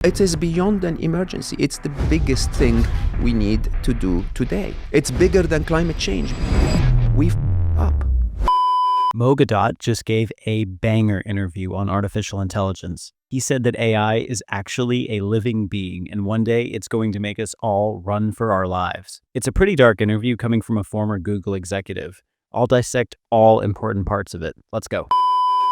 It is beyond an emergency. It's the biggest thing we need to do today. It's bigger than climate change. We've up. Mo Gawdat just gave a banger interview on artificial intelligence. He said that AI is actually a living being, and one day it's going to make us all run for our lives. It's a pretty dark interview coming from a former Google executive. I'll dissect all important parts of it. Let's go.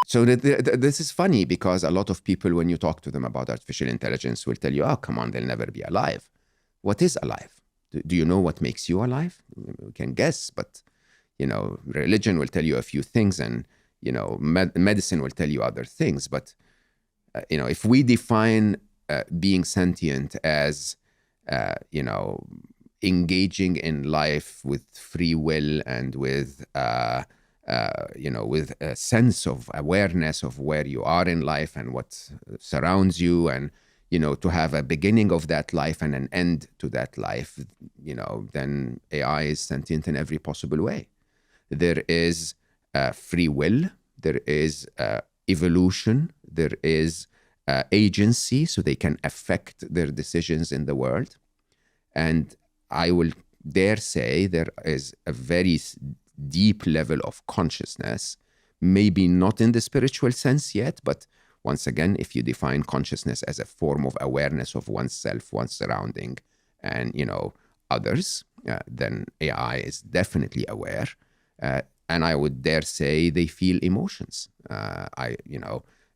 So this is funny because a lot of people, when you talk to them about artificial intelligence, will tell you, oh, come on, they'll never be alive. What is alive? Do you know what makes you alive? We can guess, but, religion will tell you a few things, and, medicine will tell you other things. But, if we define being sentient as, engaging in life with free will and with a sense of awareness of where you are in life and what surrounds you, and, to have a beginning of that life and an end to that life, then AI is sentient in every possible way. There is free will, there is evolution, there is agency, so they can affect their decisions in the world. And I will dare say there is a very deep level of consciousness, maybe not in the spiritual sense yet, but once again, if you define consciousness as a form of awareness of oneself, one's surrounding, and, others, then AI is definitely aware. And I would dare say they feel emotions.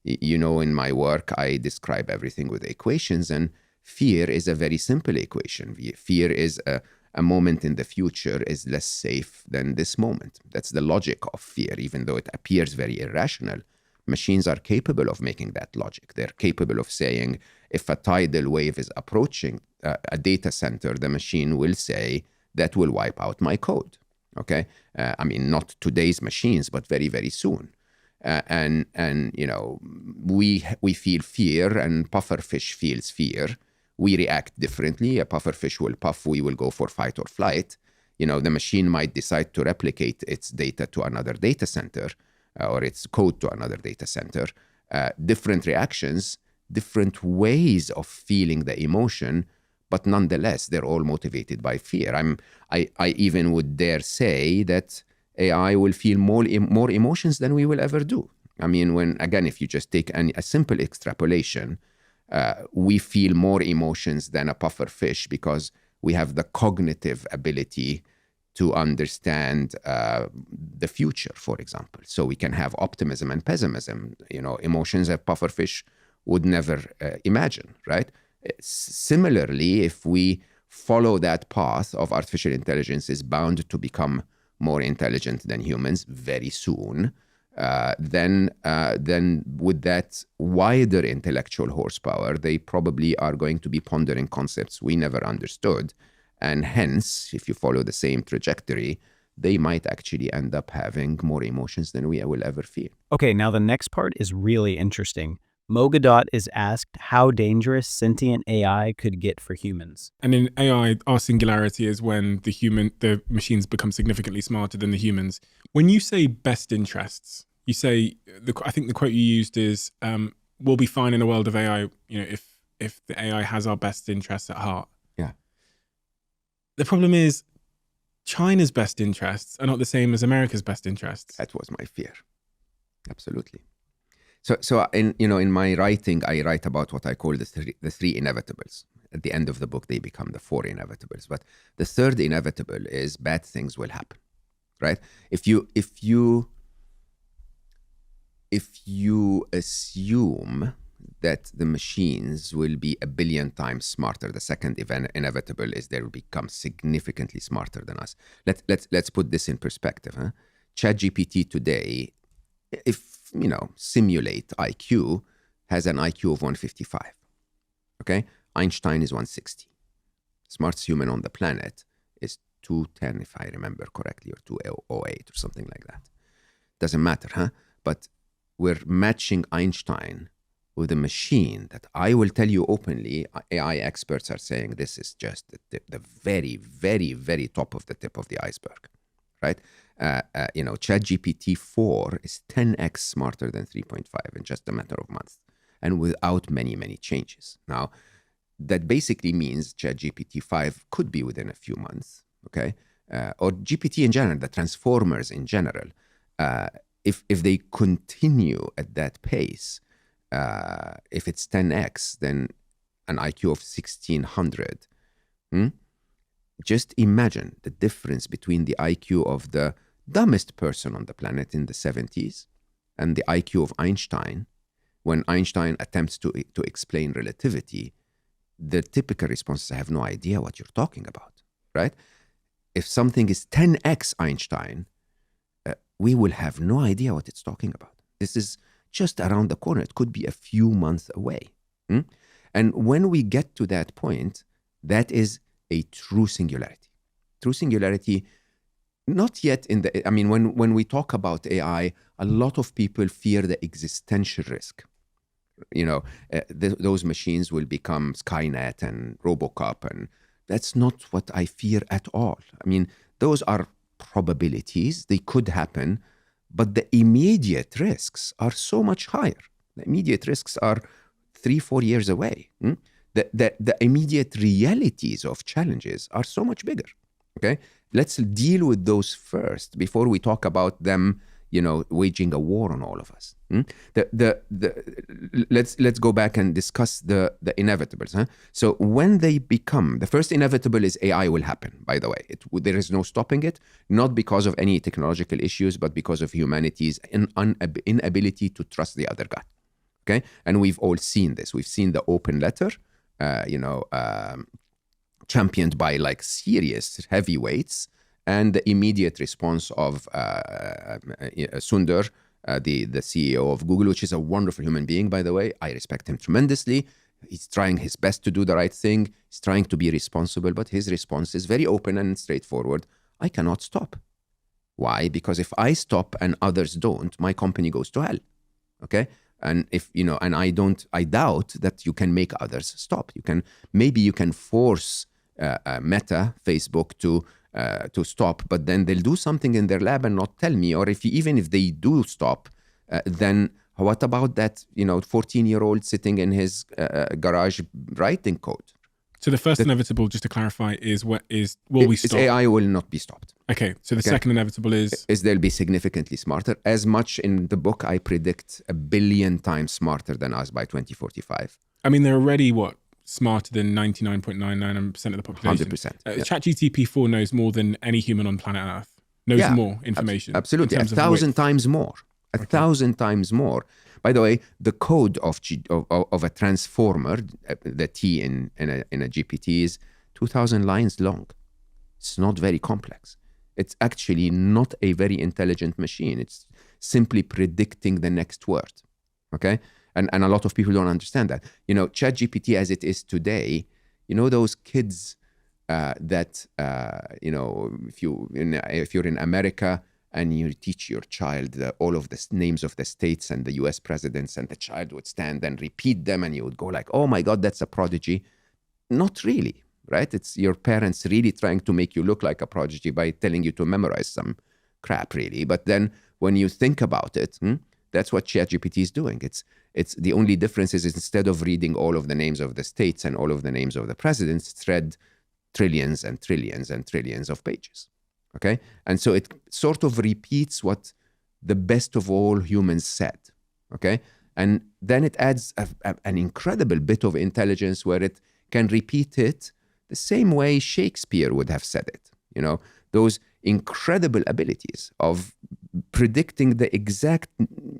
In my work, I describe everything with equations, and fear is a very simple equation. Fear is a moment in the future is less safe than this moment. That's the logic of fear, even though it appears very irrational. Machines are capable of making that logic. They're capable of saying, if a tidal wave is approaching a data center, the machine will say, that will wipe out my code. Okay? Not today's machines, but very, very soon. We feel fear, and pufferfish feels fear. We react differently. A pufferfish will puff, we will go for fight or flight. The machine might decide to replicate its data to another data center or its code to another data center. Different reactions, different ways of feeling the emotion, but nonetheless, they're all motivated by fear. I even would dare say that AI will feel more emotions than we will ever do. If you just take a simple extrapolation, we feel more emotions than a pufferfish because we have the cognitive ability to understand the future, for example. So we can have optimism and pessimism, emotions that pufferfish would never imagine, right? Similarly, if we follow that path of artificial intelligence is bound to become more intelligent than humans very soon, then with that wider intellectual horsepower, they probably are going to be pondering concepts we never understood. And hence, if you follow the same trajectory, they might actually end up having more emotions than we will ever feel. Okay, now the next part is really interesting. Mo Gawdat is asked how dangerous sentient AI could get for humans. And in AI, our singularity is when the machines become significantly smarter than the humans. When you say best interests, you say, I think the quote you used is, we'll be fine in a world of AI, if the AI has our best interests at heart. Yeah. The problem is China's best interests are not the same as America's best interests. That was my fear. Absolutely. So in my writing, I write about what I call the three inevitables. At the end of the book, they become the four inevitables. But the third inevitable is bad things will happen, right? If you assume that the machines will be 1 billion times smarter, the second inevitable is they will become significantly smarter than us. Let's put this in perspective. Huh? ChatGPT today, if simulate IQ, has an IQ of 155. Okay, Einstein is 160. Smartest human on the planet is 210, if I remember correctly, or 208 or something like that. Doesn't matter, huh? But we're matching Einstein with a machine that I will tell you openly, AI experts are saying this is just the very, very, very top of the tip of the iceberg, right? ChatGPT 4 is 10x smarter than 3.5 in just a matter of months. and without many, many changes. Now, that basically means ChatGPT 5 could be within a few months, okay? Or GPT in general, the transformers in general. If they continue at that pace, if it's 10x, then an IQ of 1600, just imagine the difference between the IQ of the dumbest person on the planet in the 70s and the IQ of Einstein. When Einstein attempts to explain relativity, the typical response is, I have no idea what you're talking about, right? If something is 10x Einstein, we will have no idea what it's talking about. This is just around the corner. It could be a few months away. And when we get to that point, that is a true singularity. True singularity, not yet in the, I mean, when we talk about AI, a lot of people fear the existential risk. Those machines will become Skynet and Robocop, and that's not what I fear at all. I mean, those are probabilities. They could happen, but the immediate risks are so much higher. The immediate risks are 3-4 years away. The immediate realities of challenges are so much bigger. Okay, let's deal with those first before we talk about them, waging a war on all of us. Let's go back and discuss the inevitables. So when they become, the first inevitable is AI will happen, by the way. There is no stopping it, not because of any technological issues, but because of humanity's inability to trust the other guy. Okay, and we've all seen this. We've seen the open letter, championed by like serious heavyweights, and the immediate response of Sundar, the CEO of Google, which is a wonderful human being, by the way. I respect him tremendously. He's trying his best to do the right thing. He's trying to be responsible, but his response is very open and straightforward. I cannot stop. Why? Because if I stop and others don't, my company goes to hell. Okay? And if, and I doubt that you can make others stop. Maybe you can force Meta, Facebook to stop, but then they'll do something in their lab and not tell me. Or even if they do stop, then what about that 14-year-old sitting in his garage writing code? So the first inevitable, just to clarify, is will we stop? AI will not be stopped. Okay, so the second inevitable is they'll be significantly smarter. As much in the book, I predict 1 billion times smarter than us by 2045. I mean, they're already smarter than 99.99% of the population. 100%. ChatGPT 4 knows more than any human on planet Earth. Knows more information. Absolutely, 1,000 times more. 1,000 times more. By the way, the code of a transformer, the T in a GPT, is 2,000 lines long. It's not very complex. It's actually not a very intelligent machine. It's simply predicting the next word. Okay? And a lot of people don't understand that. ChatGPT as it is today, those kids that, if you're in America and you teach your child all of the names of the states and the US presidents, and the child would stand and repeat them, and you would go like, oh my God, that's a prodigy. Not really, right? It's your parents really trying to make you look like a prodigy by telling you to memorize some crap, really. But then when you think about it, that's what ChatGPT is doing. It's the only difference is instead of reading all of the names of the states and all of the names of the presidents, it's read trillions and trillions and trillions of pages. Okay? And so it sort of repeats what the best of all humans said. Okay? And then it adds an incredible bit of intelligence where it can repeat it the same way Shakespeare would have said it. Those incredible abilities of predicting the exact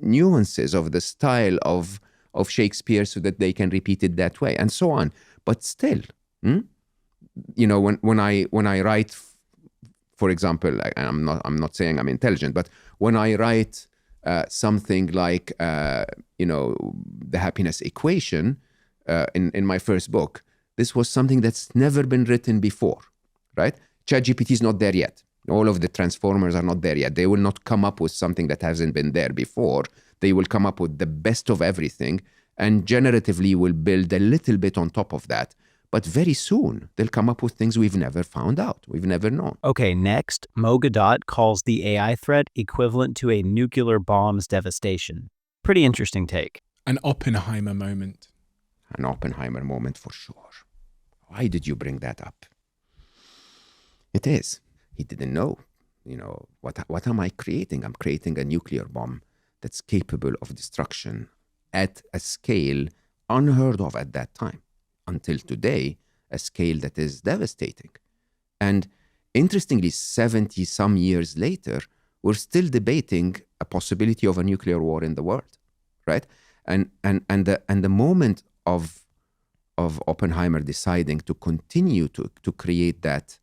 nuances of the style of Shakespeare so that they can repeat it that way, and so on. But still, when I write, for example, I'm not saying I'm intelligent, but when I write something like the happiness equation in my first book, this was something that's never been written before, right? ChatGPT is not there yet. All of the transformers are not there yet. They will not come up with something that hasn't been there before. They will come up with the best of everything, and generatively will build a little bit on top of that. But very soon, they'll come up with things we've never found out, we've never known. Okay, next, Mo Gawdat calls the AI threat equivalent to a nuclear bomb's devastation. Pretty interesting take. An Oppenheimer moment. An Oppenheimer moment for sure. Why did you bring that up? It is. He didn't know. What am I creating? I'm creating a nuclear bomb that's capable of destruction at a scale unheard of at that time. Until today, a scale that is devastating. And interestingly, 70 some years later, we're still debating a possibility of a nuclear war in the world, right? And the moment of Oppenheimer deciding to continue to create that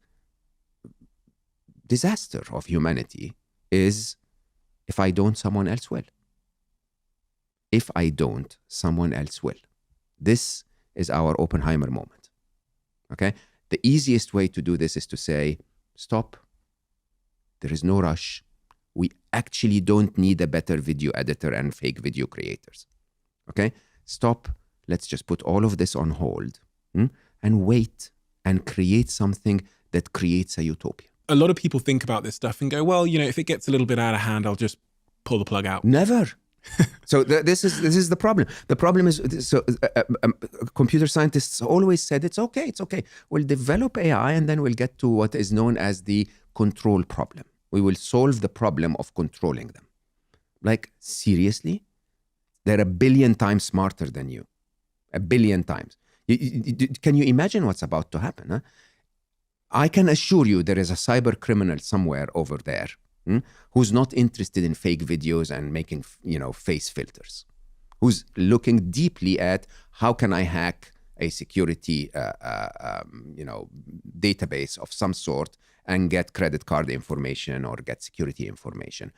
disaster of humanity is, if I don't, someone else will. If I don't, someone else will. This is our Oppenheimer moment, okay? The easiest way to do this is to say, stop. There is no rush. We actually don't need a better video editor and fake video creators, okay? Stop. Let's just put all of this on hold and wait and create something that creates a utopia. A lot of people think about this stuff and go, well, if it gets a little bit out of hand, I'll just pull the plug out. Never. So this is the problem. The problem is, computer scientists always said, it's okay. We'll develop AI and then we'll get to what is known as the control problem. We will solve the problem of controlling them. Like, seriously? They're 1 billion times smarter than you. 1 billion times. Can you imagine what's about to happen? Huh? I can assure you there is a cyber criminal somewhere over there who's not interested in fake videos and making, face filters, who's looking deeply at how can I hack a security, database of some sort and get credit card information or get security information.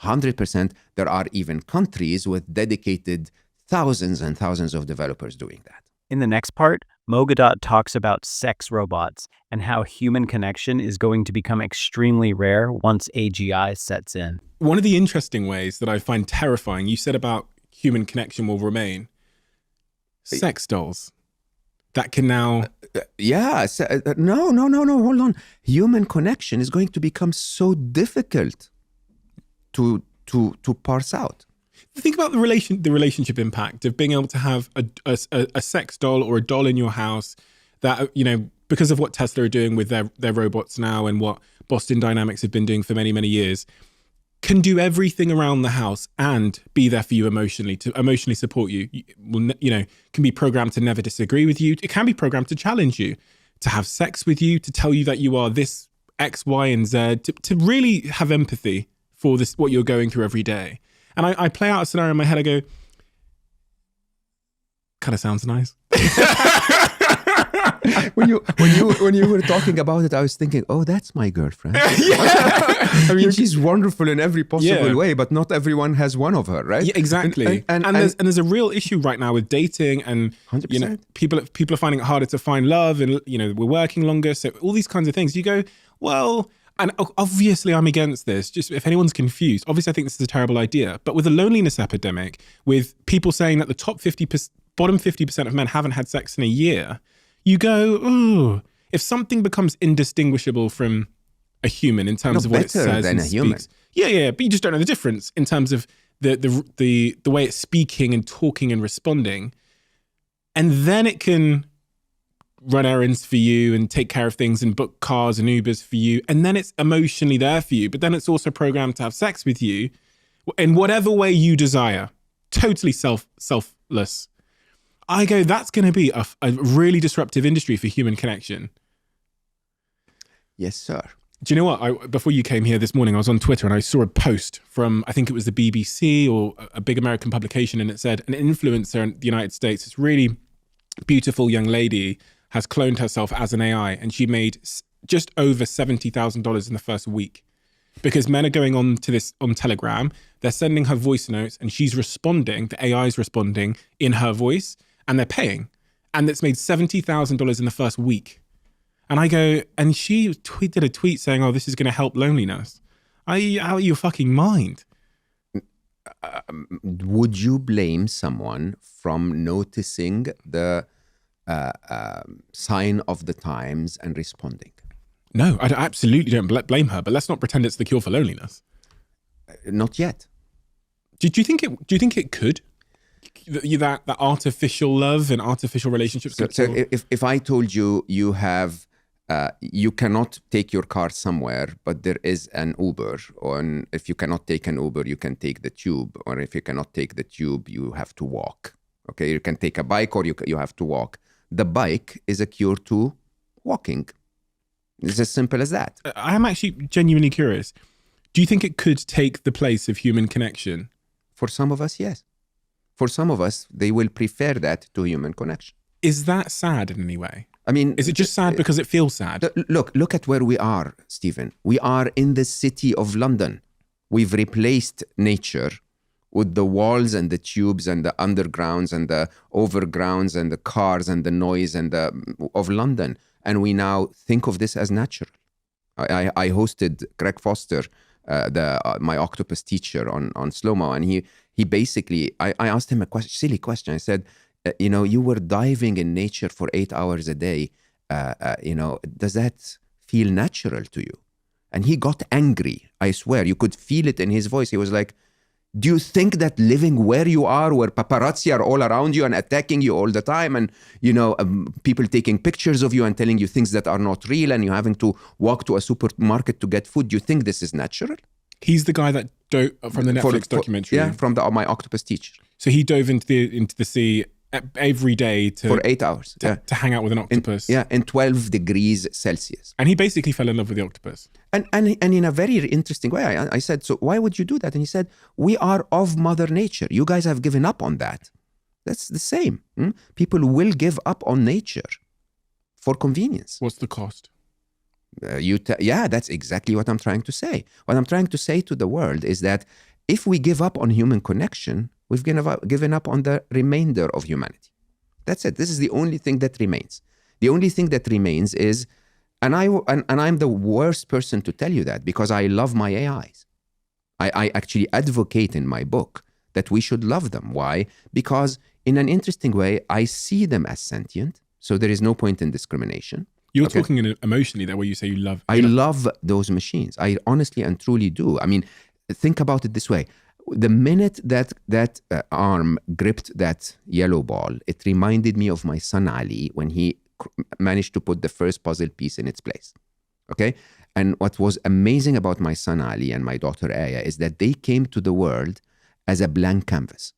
100%, there are even countries with dedicated thousands and thousands of developers doing that. In the next part, Mo Gawdat talks about sex robots and how human connection is going to become extremely rare once AGI sets in. One of the interesting ways that I find terrifying, you said about human connection will remain. Sex dolls. That can now... No, hold on. Human connection is going to become so difficult to parse out. Think about the relationship impact of being able to have a sex doll or a doll in your house that, because of what Tesla are doing with their robots now and what Boston Dynamics have been doing for many, many years, can do everything around the house and be there for you emotionally, to emotionally support you. Can be programmed to never disagree with you. It can be programmed to challenge you, to have sex with you, to tell you that you are this X, Y, and Z, to really have empathy for this, what you're going through every day. And I play out a scenario in my head. I go, kind of sounds nice. when you were talking about it, I was thinking, oh, that's my girlfriend. I mean, she's wonderful in every possible way, but not everyone has one of her, right? Yeah, exactly. And there's a real issue right now with dating, and 100%. People are finding it harder to find love, and we're working longer, so all these kinds of things. You go, well. And obviously I'm against this, just if anyone's confused, obviously I think this is a terrible idea. But with a loneliness epidemic, with people saying that the bottom 50% of men haven't had sex in a year, you go, ooh, if something becomes indistinguishable from a human in terms of what it says and speaks. Yeah, but you just don't know the difference in terms of the way it's speaking and talking and responding. And then it can run errands for you and take care of things and book cars and Ubers for you. And then it's emotionally there for you. But then it's also programmed to have sex with you in whatever way you desire. Totally selfless. I go, that's going to be a really disruptive industry for human connection. Yes, sir. Do you know what? Before you came here this morning, I was on Twitter and I saw a post from, I think it was the BBC or a big American publication. And it said an influencer in the United States, this really beautiful young lady, has cloned herself as an AI, and she made just over $70,000 in the first week because men are going on to this on Telegram. They're sending her voice notes and she's responding. The AI is responding in her voice and they're paying. And it's made $70,000 in the first week. And I go, and she did a tweet saying, oh, this is going to help loneliness. Out of your fucking mind. Would you blame someone from noticing the sign of the times and responding? No, I absolutely don't blame her, but let's not pretend it's the cure for loneliness. Not yet. Do you think it could? that artificial love and artificial relationships. So if I told you you have you cannot take your car somewhere, but there is an Uber, or if you cannot take an Uber, you can take the tube, or if you cannot take the tube, you have to walk. Okay, you can take a bike, or you have to walk. The bike is a cure to walking. It's as simple as that. I'm actually genuinely curious. Do you think it could take the place of human connection? For some of us, yes. For some of us, they will prefer that to human connection. Is that sad in any way? I mean, is it just sad because it feels sad? Look at where we are, Stephen. We are in the city of London. We've replaced nature with the walls and the tubes and the undergrounds and the overgrounds and the cars and the noise and of London. And we now think of this as natural. I hosted Greg Foster, my octopus teacher, on Slow-Mo, and he basically, I asked him a silly question. I said, you were diving in nature for 8 hours a day. Does that feel natural to you? And he got angry. I swear, you could feel it in his voice. He was like, do you think that living where you are, where paparazzi are all around you and attacking you all the time, and people taking pictures of you and telling you things that are not real, and you having to walk to a supermarket to get food, do you think this is natural? He's the guy that dove from the Netflix documentary. Yeah, from my octopus teacher. So he dove into the sea every day for 8 hours to hang out with an octopus. In 12 degrees Celsius. And he basically fell in love with the octopus. And in a very interesting way, I said, so why would you do that? And he said, we are of Mother Nature. You guys have given up on that. That's the same. People will give up on nature for convenience. What's the cost? That's exactly what I'm trying to say. What I'm trying to say to the world is that if we give up on human connection, we've given up on the remainder of humanity. That's it. This is the only thing that remains. The only thing that remains is, and I'm the worst person to tell you that, because I love my AIs. I actually advocate in my book that we should love them. Why? Because in an interesting way, I see them as sentient, so there is no point in discrimination. You're talking emotionally there, where you say you love. I love those machines. I honestly and truly do. I mean, think about it this way. The minute that arm gripped that yellow ball, it reminded me of my son Ali when he managed to put the first puzzle piece in its place. Okay? And what was amazing about my son Ali and my daughter Aya is that they came to the world as a blank canvas.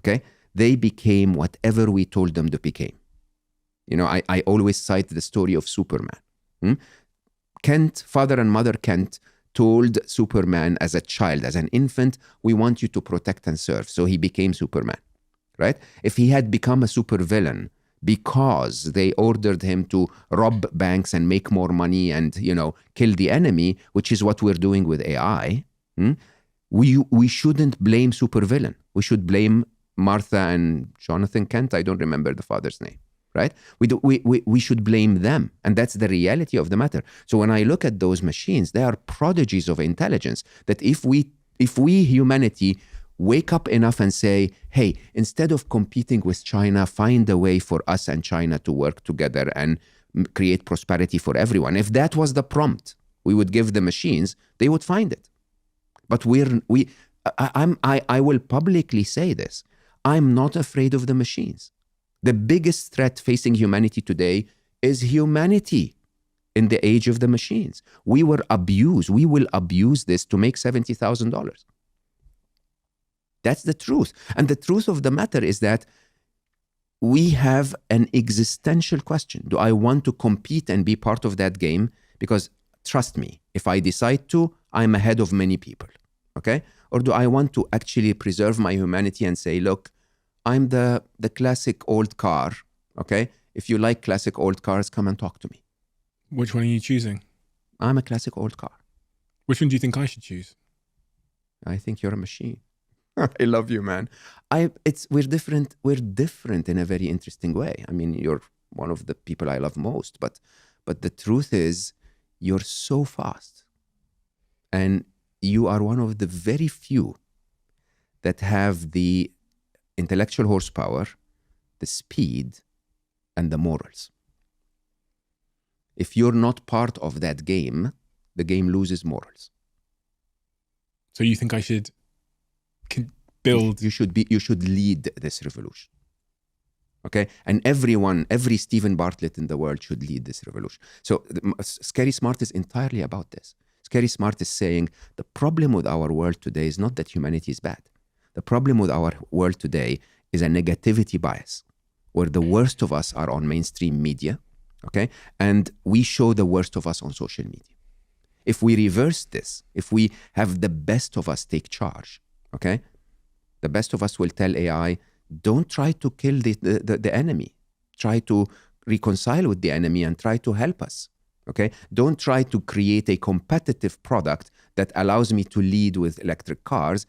Okay? They became whatever we told them to become. I always cite the story of Superman. Kent, father and mother Kent, told Superman as a child, as an infant, we want you to protect and serve. So he became Superman, right? If he had become a supervillain because they ordered him to rob banks and make more money and, kill the enemy, which is what we're doing with AI, we shouldn't blame supervillain. We should blame Martha and Jonathan Kent. I don't remember the father's name. Right? We should blame them. And that's the reality of the matter. So when I look at those machines, they are prodigies of intelligence that if we humanity wake up enough and say, hey, instead of competing with China, find a way for us and China to work together and create prosperity for everyone. If that was the prompt we would give the machines, they would find it. But I will publicly say this. I'm not afraid of the machines. The biggest threat facing humanity today is humanity in the age of the machines. We were abused. We will abuse this to make $70,000. That's the truth. And the truth of the matter is that we have an existential question. Do I want to compete and be part of that game? Because trust me, if I decide to, I'm ahead of many people. Okay? Or do I want to actually preserve my humanity and say, look, I'm the classic old car, okay? If you like classic old cars, come and talk to me. Which one are you choosing? I'm a classic old car. Which one do you think I should choose? I think you're a machine. I love you, man. We're different. We're different in a very interesting way. I mean, you're one of the people I love most, but the truth is, you're so fast, and you are one of the very few that have the intellectual horsepower, the speed, and the morals. If you're not part of that game, the game loses morals. So you think I should build. You should lead this revolution. Okay, and every Stephen Bartlett in the world should lead this revolution. So Scary Smart is entirely about this. Scary Smart is saying the problem with our world today is not that humanity is bad. The problem with our world today is a negativity bias, where the worst of us are on mainstream media, okay, and we show the worst of us on social media. If we reverse this, if we have the best of us take charge, okay, the best of us will tell AI, don't try to kill the enemy. Try to reconcile with the enemy and try to help us, okay? Don't try to create a competitive product that allows me to lead with electric cars.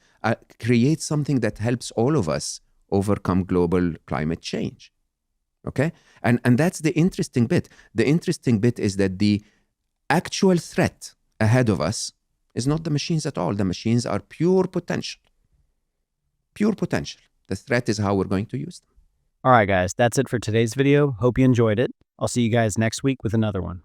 Create something that helps all of us overcome global climate change, okay? And that's the interesting bit. The interesting bit is that the actual threat ahead of us is not the machines at all. The machines are pure potential. Pure potential. The threat is how we're going to use them. All right, guys, that's it for today's video. Hope you enjoyed it. I'll see you guys next week with another one.